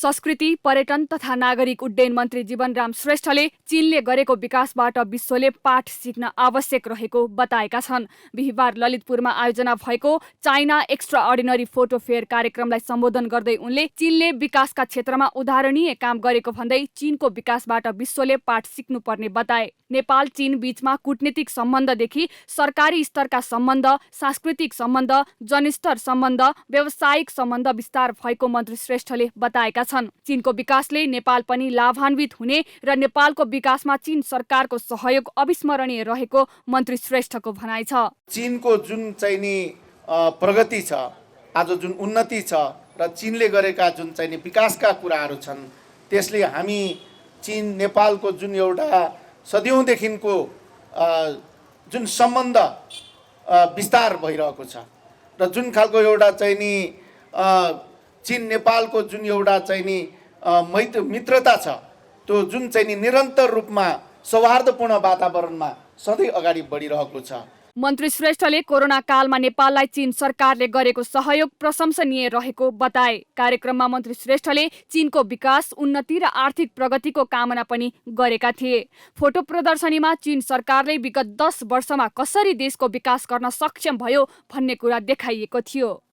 संस्कृति, पर्यटन तथा नागरिक उड्डयन मन्त्री जीवनराम श्रेष्ठले चीनले गरेको विकासबाट विश्वले पाठ सिक्न आवश्यक रहेको बताएका छन्। बिहिबार ललितपुरमा आयोजना भएको China extra ordinary photo fair कार्यक्रमलाई सम्बोधन गर्दै उनले चीनले विकासका क्षेत्रमा उदाहरणीय काम गरेको भन्दै चीनको विकासबाट विश्वले पाठ सिक्नुपर्ने बताए। नेपाल चीन बीचमा कूटनीतिक सम्बन्धदेखि सरकारी स्तरका सम्बन्ध, सांस्कृतिक सम्बन्ध, जनस्तर सम्बन्ध, व्यावसायिक सम्बन्ध विस्तार भएको मन्त्री श्रेष्ठले बताएका छन्। चीनको विकासले नेपाल पनि लाभान्वित हुने र नेपालको विकासमा चीन सरकारको सहयोग अविस्मरणीय रहेको मन्त्री श्रेष्ठको भनाइ छ। चीनको जुन चाहिँ नि प्रगति छ, आज जुन उन्नति छ र चीनले गरेका जुन चाहिँ नि विकासका कुराहरू छन्, त्यसले हामी चीन नेपालको जुन एउटा सदियौँदेखिको जुन सम्बन्ध विस्तार भइरहेको छ र जुन खालको एउटा चाहिँ नि चीन नेपालको जुन एउटा चाहिँ नि मित्रता छ, त्यो जुन चाहिँ नि निरन्तर रूपमा सौहार्दपूर्ण वातावरणमा सधैँ अगाडि बढिरहेको छ। मन्त्री श्रेष्ठले कोरोना कालमा नेपाललाई चीन सरकारले गरेको सहयोग प्रशंसनीय रहेको बताए। कार्यक्रममा मन्त्री श्रेष्ठले चीनको विकास, उन्नति र आर्थिक प्रगतिको कामना पनि गरेका थिए। फोटो प्रदर्शनीमा चीन सरकारले विगत 10 वर्षमा कसरी देशको विकास गर्न सक्षम भयो भन्ने कुरा देखाइएको थियो।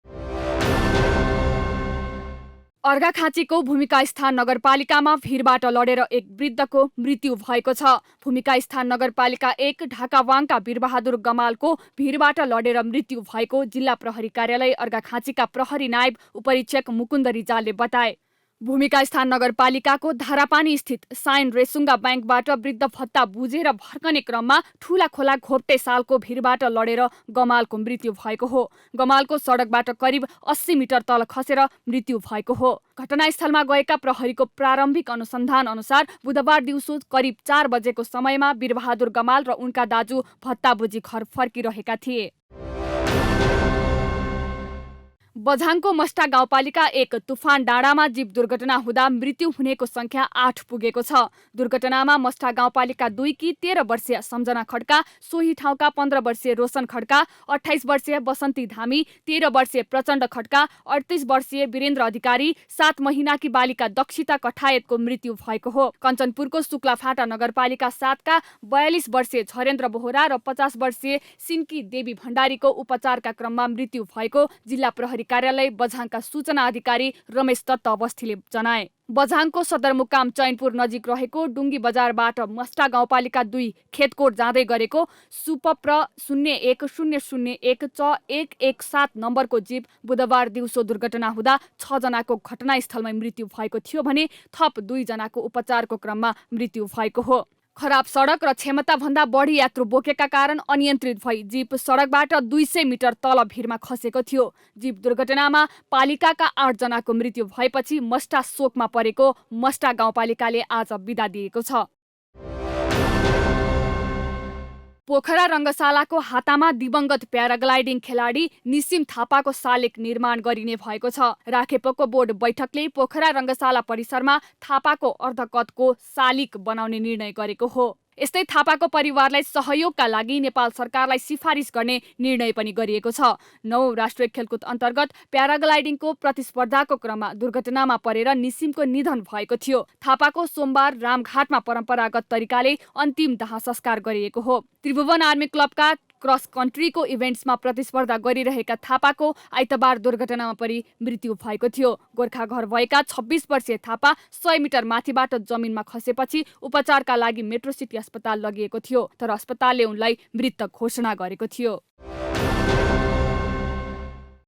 अर्घाखाँचीको भूमिका स्थान नगरपालिकामा भिरबाट लडेर एक वृद्धको मृत्यु भएको छ। भूमिका स्थान नगरपालिका 1 ढाकावाङका वीरबहादुर गमालको भिरबाट लडेर मृत्यु भएको जिल्ला प्रहरी कार्यालय अर्घाखाँचीका प्रहरी नायब उपरीक्षक मुकुन्द रिजालले बताए। भूमिका स्थान नगरपालिकाको धारापानी स्थित साइन रेसुङ्गा ब्याङ्कबाट वृद्ध भत्ता बुझेर फर्कने क्रममा ठूला खोला घोप्टे सालको भिरबाट लडेर गमालको मृत्यु भएको हो। गमालको सडकबाट करिब 80 मिटर तल खसेर मृत्यु भएको हो। घटनास्थलमा गएका प्रहरीको प्रारम्भिक अनुसन्धान अनुसार बुधबार दिउँसो करिब 4 बजेको समयमा वीरबहादुर गमाल र उनका दाजु भत्ता बुझी घर फर्किरहेका थिए। बझाङको मस्टा गाउँपालिका 1 तुफान डाँडामा जीव दुर्घटना हुँदा मृत्यु हुनेको संख्या 8 पुगेको छ। दुर्घटनामा मस्टा गाउँपालिका 2 की 13 वर्षीय सम्झना खड्का, सोही ठाउँका 15 वर्षीय रोशन खड्का, 28 वर्षीय बसन्ती धामी, 13 वर्षीय प्रचण्ड खड्का, 38 वर्षीय वीरेन्द्र अधिकारी, 7 महिनाकी बालिका दक्षिता कठायतको मृत्यु भएको हो। कञ्चनपुरको शुक्लाफाटा नगरपालिका 7 का 42 वर्षीय झरेन्द्र बोहरा र 50 वर्षीय सिन्की देवी भण्डारीको उपचारका क्रममा मृत्यु भएको जिल्ला प्रहरी कार्यालय बझाङका सूचना अधिकारी रमेश दत्त अवस्थीले जनाए। बझाङको सदरमुकाम चैनपुर नजिक रहेको डुङ्गी बजारबाट मस्टा गाउँपालिका 2 खेतकोट जाँदै गरेको सुपप्र 010001 117 नम्बरको जीप बुधबार दिउँसो दुर्घटना हुँदा 6 जनाको घटनास्थलमै मृत्यु भएको थियो भने थप 2 जनाको उपचारको क्रममा मृत्यु भएको हो। खराब सडक र क्षमताभन्दा बढी यात्रु बोकेका कारण अनियन्त्रित भई जीप सडकबाट 200 मिटर तल भिरमा खसेको थियो। जीप दुर्घटनामा पालिकाका 8 जनाको मृत्यु भएपछि मस्टा शोकमा परेको मस्टा गाउँपालिकाले आज बिदा दिएको छ। पोखरा रङ्गशालाको हातामा दिवंगत प्याराग्लाइडिङ खेलाडी निसिम थापाको शालिग निर्माण गरिने भएको छ। राखेपको बोर्ड बैठकले पोखरा रङ्गशाला परिसरमा थापाको अर्धकदको शालिग बनाउने निर्णय गरेको हो। यस्तै थापाको परिवारलाई सहयोगका लागि नेपाल सरकारलाई सिफारिस गर्ने निर्णय पनि गरिएको छ। 9औं राष्ट्रिय खेलकुद अन्तर्गत प्याराग्लाइडिङको प्रतिस्पर्धाको क्रममा दुर्घटनामा परेर निसिमको निधन भएको थियो। थापाको सोमबार रामघाटमा परम्परागत तरिकाले अन्तिम दाह संस्कार गरिएको हो। त्रिभुवन आर्मी क्लबका क्रस कन्ट्रीको इभेन्ट्समा प्रतिस्पर्धा गरिरहेका थापाको आइतबार दुर्घटनामा परि मृत्यु भएको थियो। गोर्खा घर भएका 26 वर्षीय थापा 100 मिटर माथिबाट जमिनमा खसेपछि उपचारका लागि मेट्रो सिटी अस्पताल लगिएको थियो, तर अस्पतालले उनलाई मृत घोषणा गरेको थियो।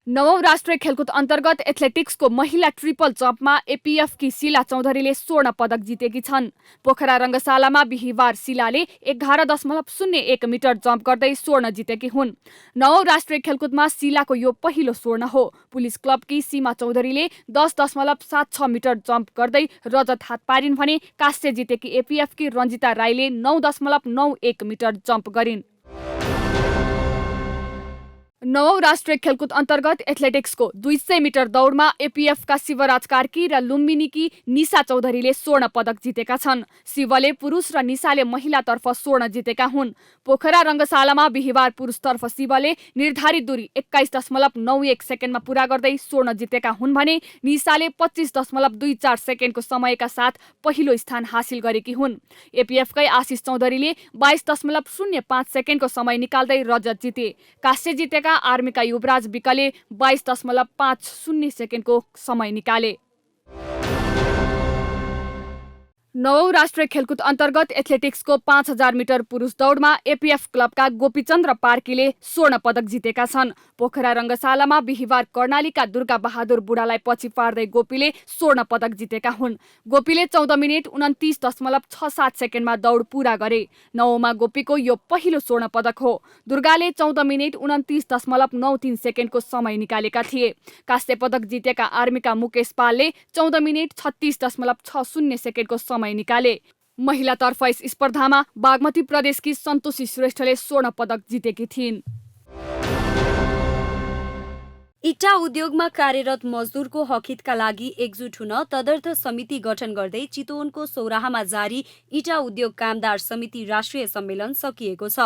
9औं राष्ट्रिय खेलकुद अन्तर्गत एथलेटिक्सको महिला ट्रिपल जम्पमा एपीएफकी शीला चौधरीले स्वर्ण पदक जितेकी छन्। पोखरा रङ्गशालामा बिहिबार शीलाले 11.01 मिटर जम्प गर्दै स्वर्ण जितेकी हुन्। 9औं राष्ट्रिय खेलकुदमा शीलाको यो पहिलो स्वर्ण हो। पुलिस क्लबकी सीमा चौधरीले 10.76 मिटर जम्प गर्दै रजत हात पारिन् भने काँस्य जितेकी एपीएफकी रञ्जिता राईले 9.91 मिटर जम्प गरिन्। नवौं राष्ट्रिय खेलकुद अन्तर्गत एथलेटिक्सको 200 मिटर दौडमा एपिएफका शिवराज कार्की र लुम्बिनीकी निशा चौधरीले स्वर्ण पदक जितेका छन्। शिवले पुरुष र निशाले महिलातर्फ स्वर्ण जितेका हुन्। पोखरा रङ्गशालामा बिहिबार पुरुषतर्फ शिवले निर्धारित दूरी 21.91 सेकेन्डमा पुरा गर्दै स्वर्ण जितेका हुन् भने निशाले 25.24 सेकेन्डको समयका साथ पहिलो स्थान हासिल गरेकी हुन्। एपिएफकै आशिष चौधरीले 22.05 सेकेन्डको समय निकाल्दै रजत जिते। काँस्य जितेका आर्मीका युवराज विकले 22.50 सेकेन्डको समय निकाले। नवौं राष्ट्रिय खेलकुद अन्तर्गत एथलेटिक्सको 5000 मिटर पुरुष दौडमा एपिएफ क्लबका गोपीचन्द्र पार्कीले स्वर्ण पदक जितेका छन्। पोखरा रङ्गशालामा बिहिबार कर्णालीका दुर्गा बहादुर बुढालाई पछि पार्दै गोपीले स्वर्ण पदक जितेका हुन्। गोपीले 14 मिनेट 29.67 सेकेन्डमा दौड पूरा गरे। नवौंमा गोपीको यो पहिलो स्वर्ण पदक हो। दुर्गाले 14 मिनेट 29.93 सेकेन्डको समय निकालेका थिए। काँस्य पदक जितेका आर्मीका मुकेश पालले 14 मिनेट 36.60 सेकेन्डको समय निकाले। महिलातर्फ यस स्पर्धामा बागमती प्रदेशकी सन्तोषी श्रेष्ठले स्वर्ण पदक जितेकी थिइन्। इटा उद्योगमा कार्यरत मजदुरको हकहितका लागि एकजुट हुन तदर्थ समिति गठन गर्दै चितवनको सौराहामा जारी इटा उद्योग कामदार समिति राष्ट्रिय सम्मेलन सकिएको छ।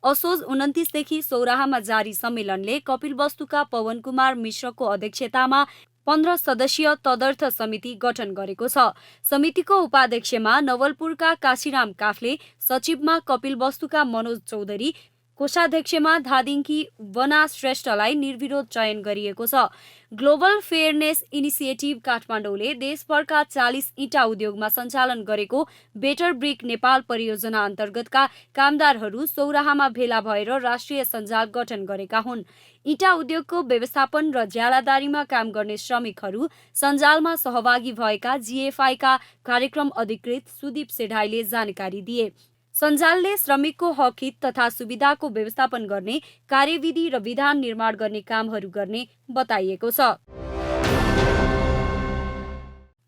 असोज 29 देखि सौराहामा जारी सम्मेलनले कपिलवस्तुका पवन कुमार मिश्रको अध्यक्षतामा 15 सदस्यीय तदर्थ समिति गठन गरेको छ। समितिको उपाध्यक्षमा नवलपुरका काशीराम काफले, सचिवमा कपिलवस्तुका मनोज चौधरी, कोषाध्यक्षमा धादिङकी वना श्रेष्ठलाई निर्विरोध चयन गरिएको छ। ग्लोबल फेयरनेस इनिसिएटिभ काठमाडौँले देशभरका 40 इटा उद्योगमा सञ्चालन गरेको बेटर ब्रिक नेपाल परियोजना अन्तर्गतका कामदारहरू सौराहामा भेला भएर राष्ट्रिय सञ्जाल गठन गरेका हुन्। इटा उद्योगको व्यवस्थापन र ज्यालादारीमा काम गर्ने श्रमिकहरू सञ्जालमा सहभागी भएका जिएफआईका कार्यक्रम अधिकृत सुदीप सेढाईले जानकारी दिए। सञ्जालले श्रमिकको हकहित तथा सुविधाको व्यवस्थापन गर्ने, कार्यविधि र विधान निर्माण गर्ने कामहरू गर्ने बताइएको छ।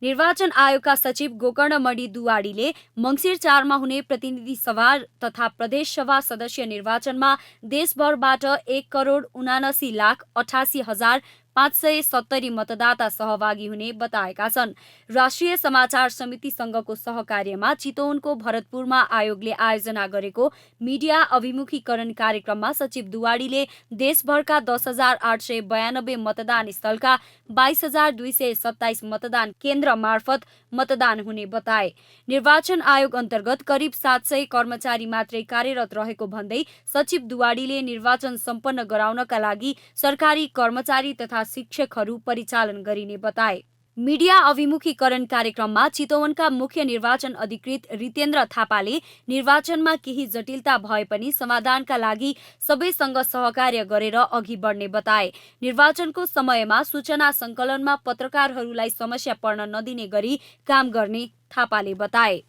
निर्वाचन आयोगका सचिव गोकर्णमणि दुवाडीले मङ्सिर 4 मा हुने प्रतिनिधि सभा तथा प्रदेश सभा सदस्य निर्वाचनमा देशभरबाट 1,79,88,570 मतदाता सहभागी हुने बताएका छन्। राष्ट्रिय समाचार समितिसँगको सहकार्यमा चितवनको भरतपुरमा आयोगले आयोजना गरेको मिडिया अभिमुखीकरण कार्यक्रममा सचिव दुवाडीले देशभरका 10,892 मतदान स्थलका 22,227 मतदान केन्द्र मार्फत मतदान हुने बताए। निर्वाचन आयोग अन्तर्गत करिब 700 कर्मचारी मात्रै कार्यरत रहेको भन्दै सचिव दुवाडीले निर्वाचन सम्पन्न गराउनका लागि सरकारी कर्मचारी तथा शिक्षकहरू परिचालन गरिने बताए। मिडिया अभिमुखीकरण कार्यक्रममा चितवनका मुख्य निर्वाचन अधिकृत रितेन्द्र थापाले निर्वाचनमा केही जटिलता भए पनि समाधानका लागि सबैसँग सहकार्य गरेर अघि बढ्ने बताए। निर्वाचनको समयमा सूचना सङ्कलनमा पत्रकारहरूलाई समस्या पर्न नदिने गरी काम गर्ने थापाले बताए।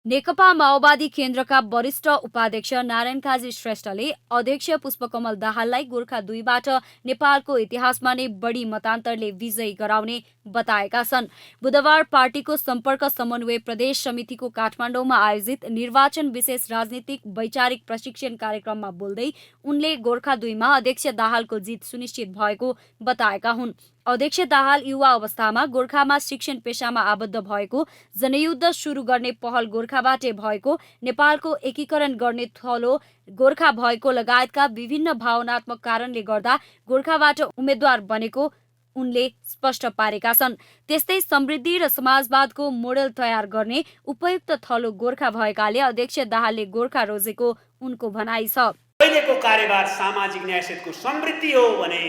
नेकपा माओवादी केन्द्रका वरिष्ठ उपाध्यक्ष नारायण काजी श्रेष्ठले अध्यक्ष पुष्पकमल दाहाललाई गोर्खा 2 बाट नेपालको इतिहासमा नै बढी मतान्तरले विजयी गराउने बताएका छन्। बुधबार पार्टीको सम्पर्क समन्वय प्रदेश समितिको काठमाडौँमा आयोजित निर्वाचन विशेष राजनीतिक वैचारिक प्रशिक्षण कार्यक्रममा बोल्दै उनले गोर्खा 2 मा अध्यक्ष दाहालको जित सुनिश्चित भएको बताएका हुन्। अध्यक्ष दाहाल युवा अवस्थामा गोर्खामा शिक्षण पेशामा आबद्ध भएको, जनयुद्ध सुरु गर्ने पहल गोर्खाबाटै भएको, नेपालको एकीकरण गर्ने थलो गोर्खा भएको लगायतका विभिन्न भावनात्मक कारणले गर्दा गोर्खाबाट उम्मेद्वार बनेको उनले स्पष्ट पारेका छन्। त्यस्तै समृद्धि र समाजवादको मोडेल तयार गर्ने उपयुक्त थलो गोर्खा भएकाले अध्यक्ष दाहालले गोर्खा रोजेको उनको भनाइ छ। अहिलेको कार्यभार सामाजिक न्यायको समृद्धि हो भने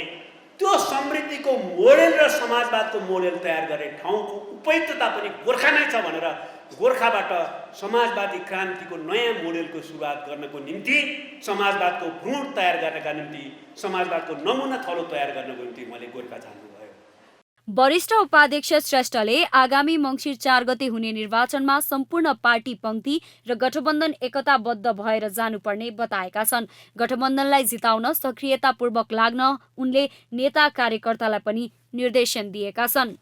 त्यो समृद्धिको मोडेल र समाजवादको मोडेल तयार गर्ने ठाउँको उपयुक्तता पनि गोर्खामै छ भनेर गोर्खाबाट समाजवादी क्रान्तिको नयाँ मोडेलको सुरुवात गर्नको निम्ति, समाजवादको भ्रूण तयार गर्नका निम्ति, समाजवादको नमुना थलो तयार गर्नको निम्ति मैले गोर्खा जान्नुभयो। वरिष्ठ उपाध्यक्ष श्रेष्ठले आगामी मङ्सिर 4 गते हुने निर्वाचनमा सम्पूर्ण पार्टी पंक्ति र गठबन्धन एकताबद्ध भएर जानुपर्ने बताएका छन्। गठबन्धनलाई जिताउन सक्रियतापूर्वक लाग्न उनले नेता कार्यकर्तालाई पनि निर्देशन दिएका छन्।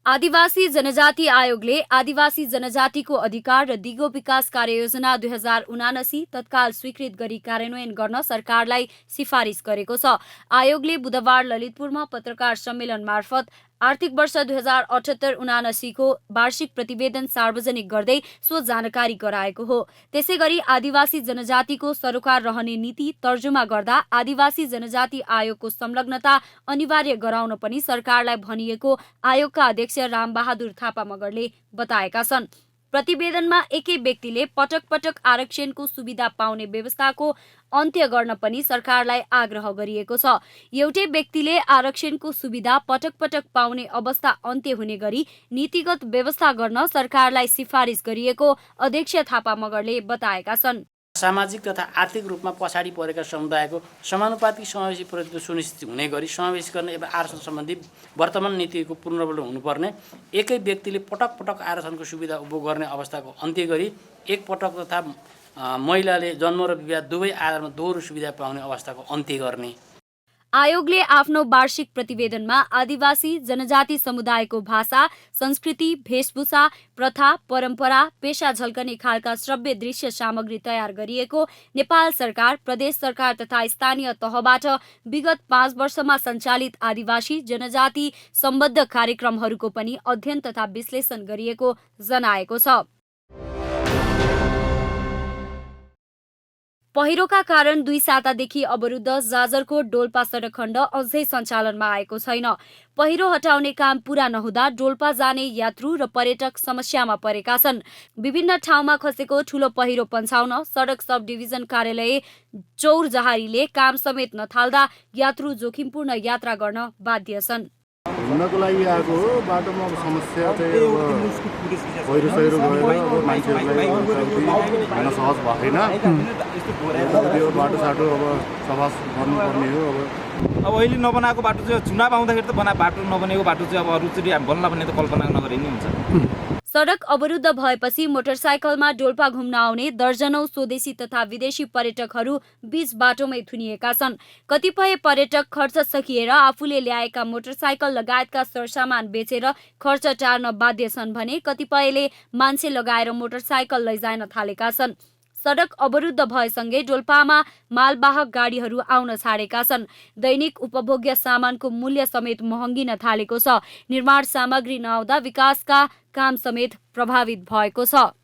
आदिवासी जनजाति आयोगले आदिवासी जनजातिको अधिकार र दिगो विकास कार्ययोजना 2079 तत्काल स्वीकृत गरी कार्यान्वयन गर्न सरकारलाई सिफारिस गरेको छ। आयोगले बुधबार ललितपुरमा पत्रकार सम्मेलन मार्फत आर्थिक वर्ष 2078-79 को वार्षिक प्रतिवेदन सार्वजनिक गर्दै सो जानकारी गराएको हो। त्यसैगरी आदिवासी जनजातिको सरोकार रहने नीति तर्जुमा गर्दा आदिवासी जनजाति आयोगको संलग्नता अनिवार्य गराउन पनि सरकारलाई भनिएको आयोगका अध्यक्ष रामबहादुर थापा मगरले बताएका छन्। प्रतिवेदनमा एकै व्यक्तिले पटक पटक आरक्षणको सुविधा पाउने व्यवस्थाको अन्त्य गर्न पनि सरकारलाई आग्रह गरिएको छ। एउटै व्यक्तिले आरक्षणको सुविधा पटक पटक पाउने अवस्था अन्त्य हुने गरी नीतिगत व्यवस्था गर्न सरकारलाई सिफारिस गरिएको अध्यक्ष थापा मगरले बताएका छन्। सामाजिक तथा आर्थिक रूपमा पछाडि परेका समुदायको समानुपातिक समावेशी प्रतिनिधित्व सुनिश्चित हुने गरी समावेश गर्ने एवं आरक्षण सम्बन्धी वर्तमान नीतिको पूर्णबल हुनुपर्ने, एकै व्यक्तिले पटक पटक आरक्षणको सुविधा उपभोग गर्ने अवस्थाको अन्त्य गरी एक पटक तथा महिलाले जन्म र विवाह दुवै आधारमा दोहोरो सुविधा पाउने अवस्थाको अन्त्य गर्ने। आयोगले आफ्नो वार्षिक प्रतिवेदनमा आदिवासी जनजाति समुदायको भाषा, संस्कृति, वेशभूषा, प्रथा, परम्परा, पेशा झल्कने खालका श्रव्य दृश्य सामग्री तयार गरिएको नेपाल सरकार, प्रदेश सरकार तथा स्थानीय तहबाट विगत 5 वर्षमा सञ्चालित आदिवासी जनजाति सम्बद्ध कार्यक्रमहरूको पनि अध्ययन तथा विश्लेषण गरिएको जनाएको छ। पहिरोका कारण 2 सातादेखि अवरुद्ध जाजरकोट डोल्पा सडक खण्ड अझै सञ्चालनमा आएको छैन। पहिरो हटाउने काम पूरा नहुँदा डोल्पा जाने यात्रु र पर्यटक समस्यामा परेका छन्। विभिन्न ठाउँमा खसेको ठूलो पहिरो पन्छाउन सडक सब डिभिजन कार्यालय चौरजहारीले काम समेत नथाल्दा यात्रु जोखिमपूर्ण यात्रा गर्न बाध्य छन्। घुम्नको लागि आएको हो, बाटोमा समस्या चाहिँ पहिरो सहिरो गएर अब मान्छेहरूलाई हिँड्न सहज भएन। त्यो बाटो साटो अब सफा गर्नुपर्ने हो। अब अहिले नबनाएको बाटो चाहिँ चुनाव आउँदाखेरि त बाटो नबनेको बाटो चाहिँ अब अरूचोटि बन्ला भन्ने त कल्पना नगरे नि हुन्छ। सडक अवरुद्ध भएपछि मोटरसाइकलमा डोल्पा घुम्न आउने दर्जनौं स्वदेशी तथा विदेशी पर्यटकहरू बीच बाटोमै थुनिएका छन्। कतिपय पर्यटक खर्च सकिएर आफूले ल्याएका मोटरसाइकल लगायतका सरसामान बेचेर खर्च टार्न बाध्य छन् भने कतिपयले मान्छे लगाएर मोटरसाइकल लैजान थालेका छन्। सडक अवरुद्ध भएसँगै डोल्पामा मालवाहक गाडीहरू आउन छाडेका छन्। दैनिक उपभोग्य सामानको मूल्य समेत महँगिन थालेको छ। निर्माण सामग्री नआउँदा विकासका काम समेत प्रभावित भएको छ।